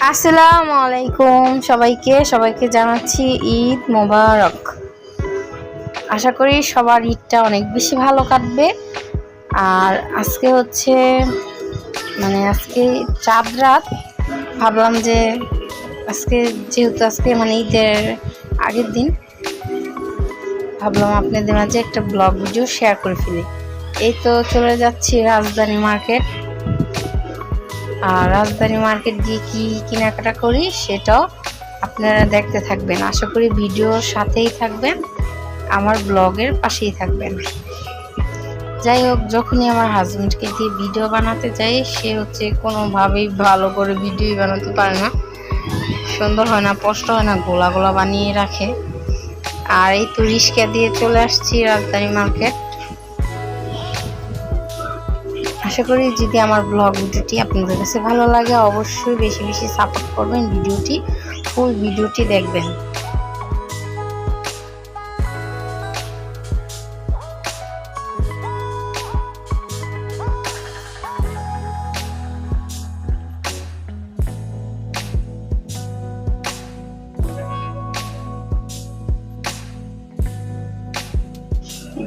আসসালামু আলাইকুম সবাইকে জানাচ্ছি ঈদ মোবারক। আশা করি সবার ঈদটা অনেক বেশি ভালো কাটবে। আর আজকে হচ্ছে আজকে চাঁদ রাত, ভাবলাম যে যেহেতু আজকে ঈদের আগের দিন, ভাবলাম আপনাদের মাঝে একটা ব্লগ ভিডিও শেয়ার করে ফেলি। এই তো চলে যাচ্ছি রাজধানী মার্কেট। আর রাজধানী মার্কেট গিয়ে কি কেনাকাটা করি সেটাও আপনারা দেখতে থাকবেন। আশা করি ভিডিওর সাথেই থাকবেন, আমার ব্লগের পাশেই থাকবেন। যাই হোক, যখনই আমার হাজব্যান্ডকে দিয়ে ভিডিও বানাতে যাই, সে হচ্ছে কোনোভাবেই ভালো করে ভিডিও বানাতে পারে না, সুন্দর হয় না, স্পষ্ট হয় না, গোলা গোলা বানিয়ে রাখে। আর এই তো রিক্সা দিয়ে চলে আসছি রাজধানী মার্কেট। আশা করি যদি আমার ব্লগ ভিডিওটি আপনাদের কাছে ভালো লাগে, অবশ্যই বেশি বেশি সাপোর্ট করবেন, ফুল ভিডিওটি দেখবেন।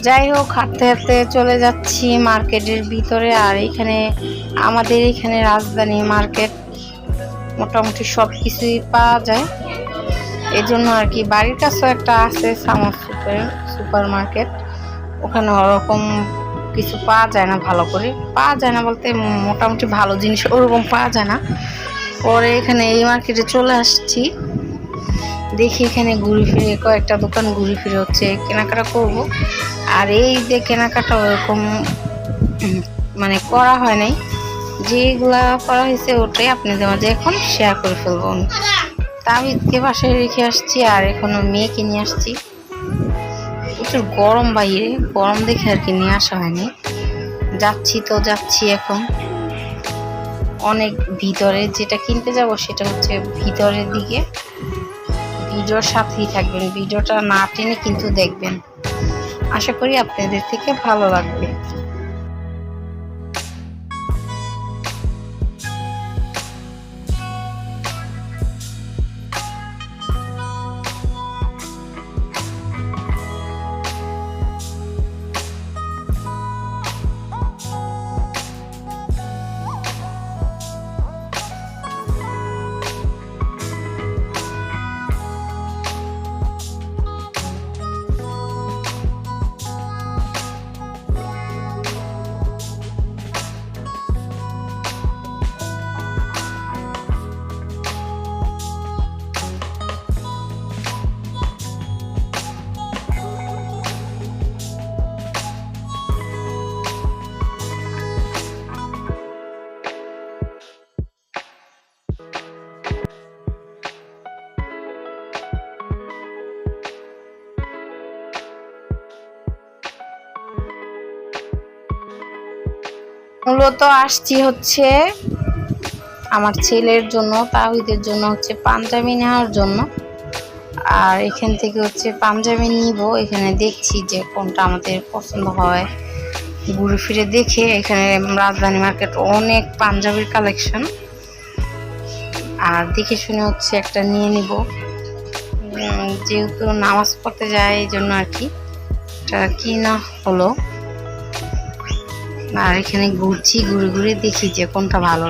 যাই হোক, হাঁটতে হাঁটতে চলে যাচ্ছি মার্কেটের ভিতরে। আর আমাদের এখানে রাজধানী মার্কেট মোটামুটি সব কিছুই পাওয়া যায়। এই জন্য আর কি, বাড়ির কাছেও একটা আছে সামার সুপার মার্কেট, ওখানে ওরকম কিছু পাওয়া যায় না, ভালো করে পাওয়া যায় না বলতে মোটামুটি ভালো জিনিস ওরকম পাওয়া যায় না। পরে এখানে এই মার্কেটে চলে আসছি, দেখি এখানে ঘুরে ফিরে কয়েকটা দোকান ঘুরে ফিরে হচ্ছে কেনাকাটা করব। আর এই যে কেনাকাটা ওরকম করা হয় নাই, যেগুলা করা হয়েছে ওটাই আপনাদের মাঝে এখন শেয়ার করে ফেলবো। তাবিদকে বাসায় রেখে আসছি, আর এখনো মেয়েকে নিয়ে আসছি। প্রচুর গরম, বাইরে গরম দেখে আর কি নিয়ে আসা হয়নি। যাচ্ছি এখন অনেক ভিতরে, যেটা কিনতে যাব সেটা হচ্ছে ভিতরের দিকে। ভিডিওর সাথেই থাকবেন, ভিডিওটা না টেনে কিন্তু দেখবেন, আশা করি আপনাদের থেকে ভালো লাগবে। মূলত আসছি হচ্ছে আমার ছেলের জন্য, তাহিদের জন্য হচ্ছে পাঞ্জাবি নেওয়ার জন্য। আর এখান থেকে হচ্ছে পাঞ্জাবি নিব। এখানে দেখছি যে কোনটা আমাদের পছন্দ হয়, ঘুরে ফিরে দেখে। এখানে রাজধানী মার্কেট অনেক পাঞ্জাবির কালেকশন, আর দেখে শুনে হচ্ছে একটা নিয়ে নিব। যেহেতু নামাজ পড়তে যায় এই জন্য আর কি এটা কিনা হলো। আর এখানে ঘুরছি, ঘুরে ঘুরে দেখি যে কোনটা ভালো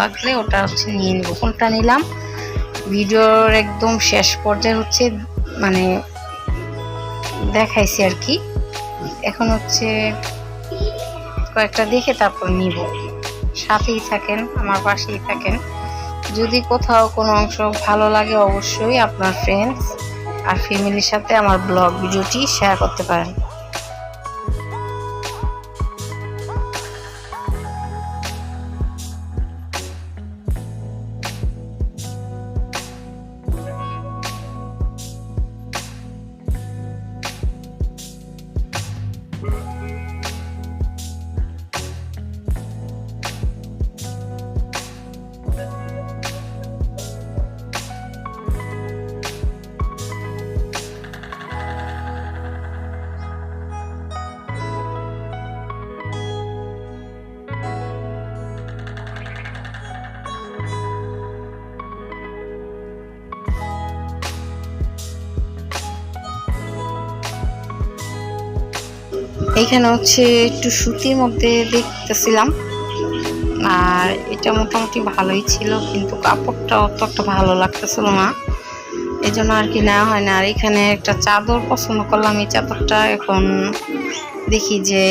লাগলে ওটা হচ্ছে নিয়ে নেব। কোনটা নিলাম ভিডিওর একদম শেষ পর্যায়ে হচ্ছে দেখাইছি আর কি। এখন হচ্ছে কয়েকটা দেখে তারপর নিব। সাথেই থাকেন, আমার পাশেই থাকেন। যদি কোথাও কোনো অংশ ভালো লাগে, অবশ্যই আপনার ফ্রেন্ডস আর ফ্যামিলির সাথে আমার ব্লগ ভিডিওটি শেয়ার করতে পারেন। এইখানে হচ্ছে একটু সুতির মধ্যে দেখতেছিলাম, আর এটা মোটামুটি ভালোই ছিল, কিন্তু কাপড়টা অত একটা ভালো লাগতেছিল না, এই জন্য আর কি নেওয়া হয় না। আর এখানে একটা চাদর পছন্দ করলাম, এই চাদরটা এখন দেখি যে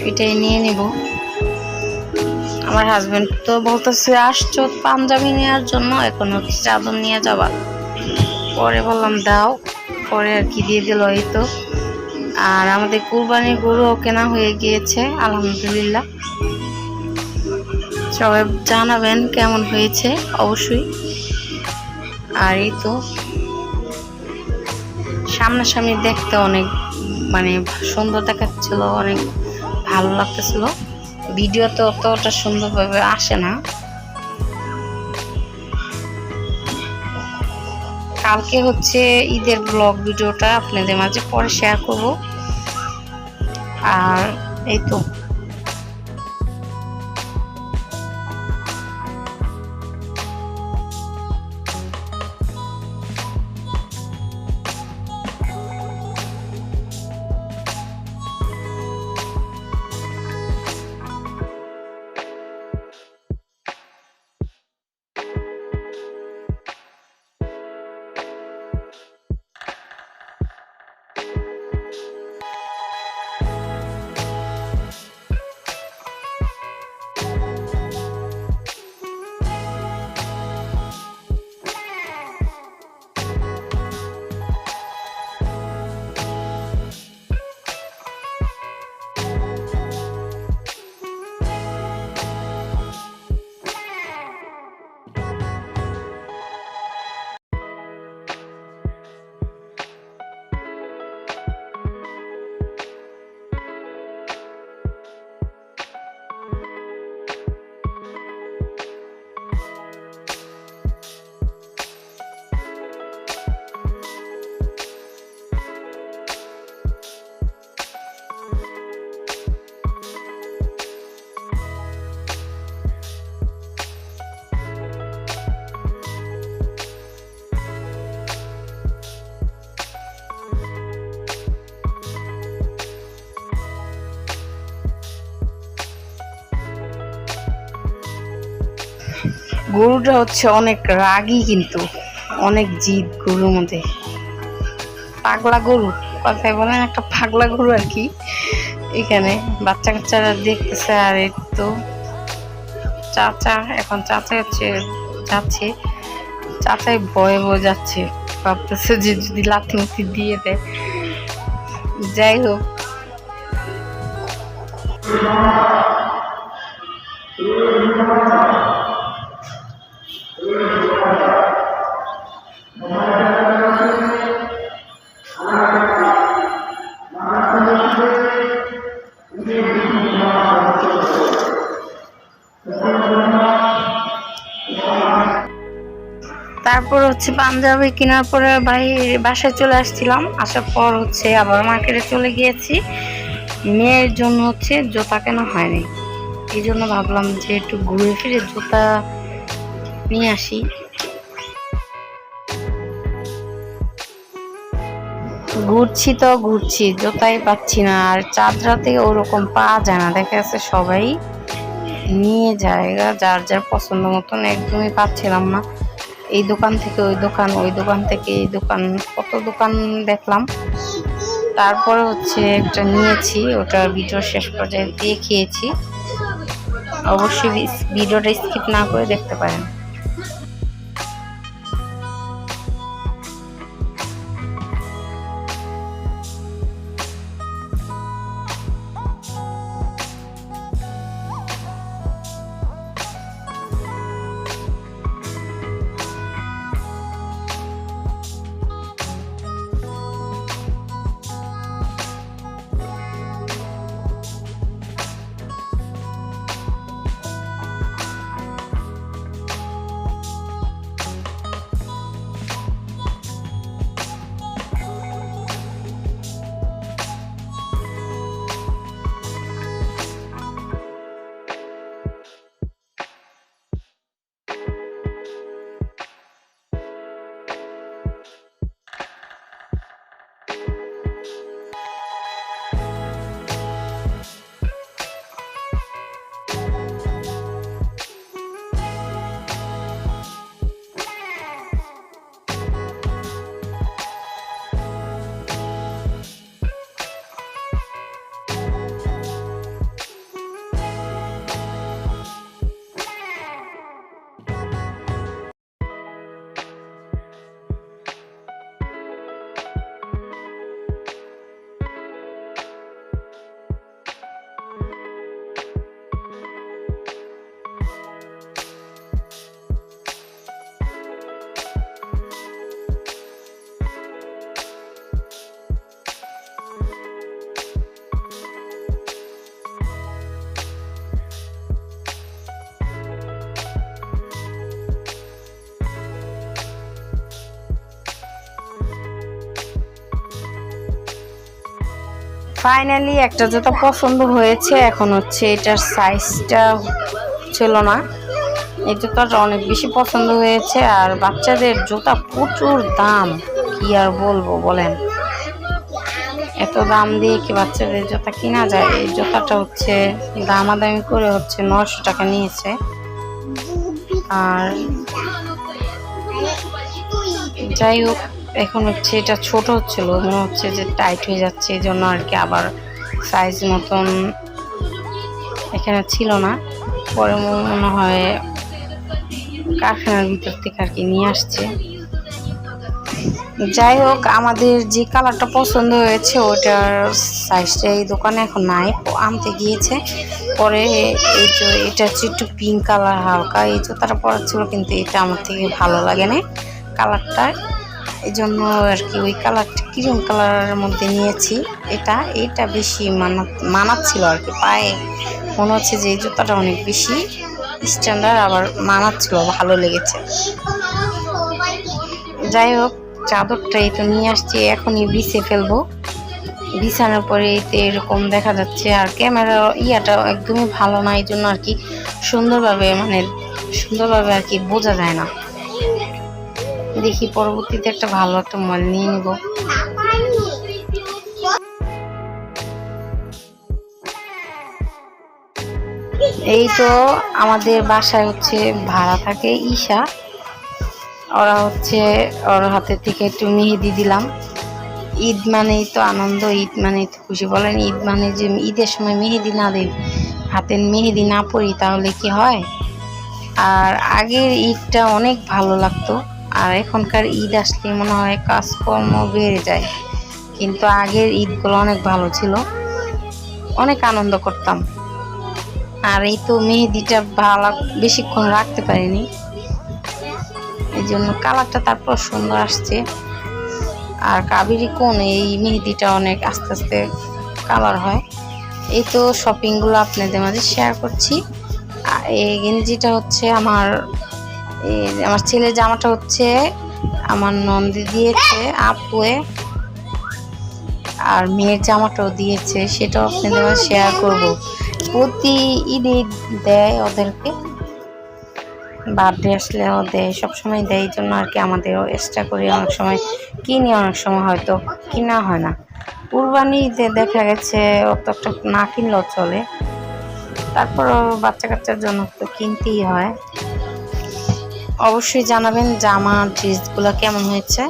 এটাই নিয়ে নিব। আমার হাজবেন্ড তো বলতেছে আসছো পাঞ্জাবি নেওয়ার জন্য, এখন হচ্ছে চাদর নিয়ে যাবা। পরে বললাম দাও, পরে আর কি দিয়ে দিল এই তো। আর আমাদের কুরবানির গরুও কেনা হয়ে গিয়েছে আলহামদুলিল্লাহ। সবাই জানাবেন কেমন হয়েছে অবশ্যই। আর এই তো সামনাসামনি দেখতে অনেক মানে সুন্দর দেখাচ্ছিল, অনেক ভালো লাগতেছিল। ভিডিওতে অতটা সুন্দরভাবে আসে না। কালকে হচ্ছে ঈদের ব্লগ ভিডিওটা আপনাদের মাঝে পরে শেয়ার করব। আর এই তো গরুটা হচ্ছে অনেক রাগী, কিন্তু অনেক জিদ গরুর মধ্যে। পাগলা গরু কথায় বলেন, একটা পাগলা গরু আর কি। এখানে বাচ্চা কাচ্চারা দেখতেছে। আর এই তো চাচা, এখন চাচা হচ্ছে যাচ্ছে, চাচাই ভয়ে ভয়ে যাচ্ছে, ভাবতেছে যে যদি লাথি মুথি দিয়ে দেয়। যাই হোক, তারপর হচ্ছে পাঞ্জাবি কেনার পরে বাসায় চলে আসছিলাম। আসার পর হচ্ছে আবার মার্কেটে চলে গিয়েছি। মেয়ের জন্য হচ্ছে জুতা কেনা হয়নি, এই জন্য ভাবলাম যে একটু ঘুরে ফিরে জুতা নিয়ে আসি। ঘুরছি তো ঘুরছি, জুতাই পাচ্ছি না। আর চাঁদরাতে ওরকম পাওয়া যায় না, দেখা যাচ্ছে সবাই নিয়ে যায় যার যার পছন্দ মতন, একদমই পাচ্ছিলাম না। এই দোকান থেকে ওই দোকান, ওই দোকান থেকে এই দোকান, কত দোকান দেখলাম। তারপরে হচ্ছে একটা নিয়েছি, ওটা ভিডিও শেষ পর্যায়ে দেখিয়েছি। অবশ্যই ভিডিওটা স্কিপ না করে দেখতে পারেন। ফাইনালি একটা জুতা পছন্দ হয়েছে। এখন হচ্ছে এটার সাইজটা ছিল না, এই জুতাটা অনেক বেশি পছন্দ হয়েছে। আর বাচ্চাদের জুতা প্রচুর দাম, কি আর বলবো বলেন, এত দাম দিয়ে কি বাচ্চাদের জুতা কিনা যায়। এই জুতাটা হচ্ছে দামাদামি করে হচ্ছে 900 টাকা নিয়েছে। আর যাই হোক, এখন হচ্ছে এটা ছোট হচ্ছিল, মনে হচ্ছে যে টাইট হয়ে যাচ্ছে, এই জন্য আর কি আবার সাইজ মতন এখানে ছিল না। পরে মনে হয় কারখানার ভিতর থেকে আর কি নিয়ে আসছে। যাই হোক, আমাদের যে কালারটা পছন্দ হয়েছে ওটার সাইজটা এই দোকানে এখন নাই, আনতে গিয়েছে। পরে এই যে এটা হচ্ছে একটু পিঙ্ক কালার হালকা, এই জুতাটা পরা ছিল, কিন্তু এটা আমার থেকে ভালো লাগে না কালারটা, এই জন্য আর কি ওই কালারটা ক্রিম কালারের মধ্যে নিয়েছি। এটা বেশি মানাচ্ছিল আর কি, পায়ে মনে হচ্ছে যে এই জুতাটা অনেক বেশি স্ট্যান্ডার্ড, আবার মানাচ্ছিল, ভালো লেগেছে। যাই হোক, চাদরটা এই তো নিয়ে আসছি, এখনই বিছিয়ে ফেলবো। বিছানার পরে এইতে এরকম দেখা যাচ্ছে। আর ক্যামেরা ইয়াটা একদমই ভালো না, এই জন্য আর কি সুন্দরভাবে আর কি বোঝা যায় না। দেখি পরবর্তীতে একটা ভালো একটা মোবাইল নিয়ে নিব। এই তো আমাদের বাসায় হচ্ছে ভাড়া থাকে ঈশা, ওরা হচ্ছে ওর হাতের থেকে একটু মেহেদি দিলাম। ঈদ মানেই তো আনন্দ, ঈদ মানেই তো খুশি, বলেন ঈদ মানে যে ঈদের সময় মেহেদি না দিই, হাতের মেহেদি না পরি তাহলে কি হয়। আর আগের ঈদটা অনেক ভালো লাগতো, আর এখনকার ঈদ আসলে মনে হয় কাজকর্ম বেড়ে যায়, কিন্তু আগের ঈদগুলো অনেক ভালো ছিল, অনেক আনন্দ করতাম। আর এই তো মেহেদিটা ভালো বেশিক্ষণ রাখতে পারিনি, এই জন্য কালারটা তারপর সুন্দর আসছে। আর কাবেরি কোন এই মেহেদিটা অনেক আস্তে আস্তে কালার হয়। এই তো শপিংগুলো আপনাদের মাঝে শেয়ার করছি। এই গেঞ্জিটা হচ্ছে আমার ছেলের জামাটা হচ্ছে আমার নন্দী দিয়েছে আপুয়ে, আর মেয়ের জামাটাও দিয়েছে, সেটাও আপনাদের মাঝে শেয়ার করব। প্রতি ঈদে দেয় ওদেরকে, বার্থডে আসলেও দেয়, সবসময় দেয়, এই জন্য আর কি আমাদেরও এক্সট্রা করে অনেক সময় কিনি, অনেক সময় হয়তো কিনা হয় না। কুরবানিতে দেখা গেছে অত একটা না কিনলেও চলে, তারপরও বাচ্চা কাচ্চার জন্য তো কিনতেই হয়। অবশ্যই জানাবেন জামা ড্রেসগুলো কেমন হয়েছে।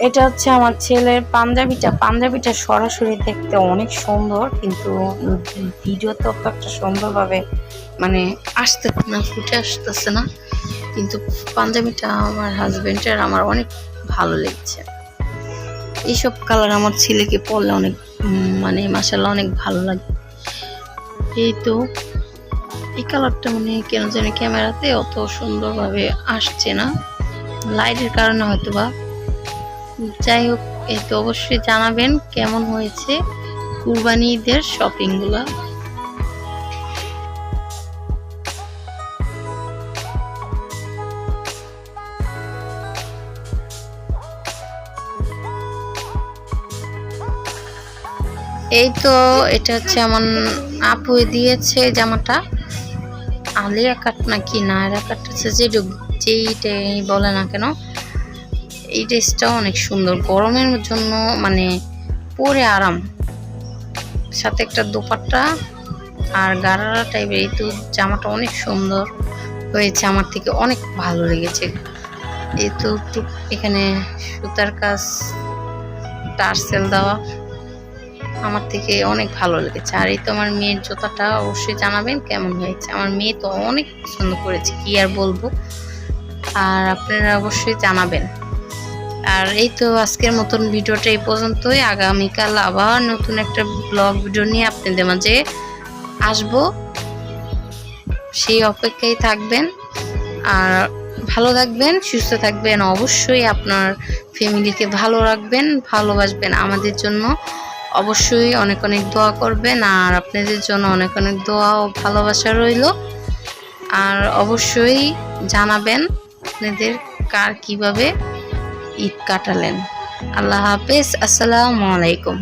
এটা হচ্ছে আমার ছেলের পাঞ্জাবিটা সরাসরি দেখতে অনেক সুন্দর, কিন্তু ভিডিওতে অত একটা সুন্দরভাবে মানে ফুটে আসতেছে না, কিন্তু পাঞ্জাবিটা আমার হাজবেন্ডের আমার অনেক ভালো লেগেছে। এইসব কালার আমার ছেলেকে পরলে অনেক মানে মাশাআল্লাহ অনেক ভালো লাগে। এই তো এই কালারটা মানে কেন জানি ক্যামেরাতে অত সুন্দরভাবে আসছে না, লাইটের কারণে হয়তো বা। যাই হোক, এই তো অবশ্যই জানাবেন কেমন হয়েছে কুরবানি ঈদের শপিংগুলো। এই তো এটা হচ্ছে আমার আপু দিয়েছে জামাটা, আলিয়া কাট নাকি নায়রা কাট হচ্ছে, যেইটাই বলে না কেন, এই ড্রেসটাও অনেক সুন্দর, গরমের জন্য মানে পরে আরাম, সাথে একটা দোপাট্টা আর গারারা টাইপের। এই তো জামাটা অনেক সুন্দর হয়েছে, আমার থেকে অনেক ভালো লেগেছে। এই তো এখানে সুতার কাজ টার্সেল দেওয়া, আমার থেকে অনেক ভালো লেগেছে। আর এই তো আমার মেয়ের জুতাটা অবশ্যই জানাবেন কেমন হয়েছে, আমার মেয়ে তো অনেক পছন্দ করেছে, কি আর বলবো। আর আপনারা অবশ্যই জানাবেন। আর এই তো আজকের মতন ভিডিওটা এই পর্যন্তই, আগামীকাল আবার নতুন একটা ব্লগ ভিডিও নিয়ে আপনাদের মাঝে আসবো। সেই অপেক্ষায় থাকবেন। আর ভালো থাকবেন, সুস্থ থাকবেন, অবশ্যই আপনার ফ্যামিলিকে ভালো রাখবেন, ভালোবাসবেন। আমাদের জন্য অবশ্যই অনেক অনেক দোয়া করবেন, আর আপনাদের জন্য অনেক অনেক দোয়া ও ভালোবাসা রইল। আর অবশ্যই জানাবেন আপনাদের কার কিভাবে ঈদ কাটালেন। আল্লাহ হাফেজ, আসসালামু আলাইকুম।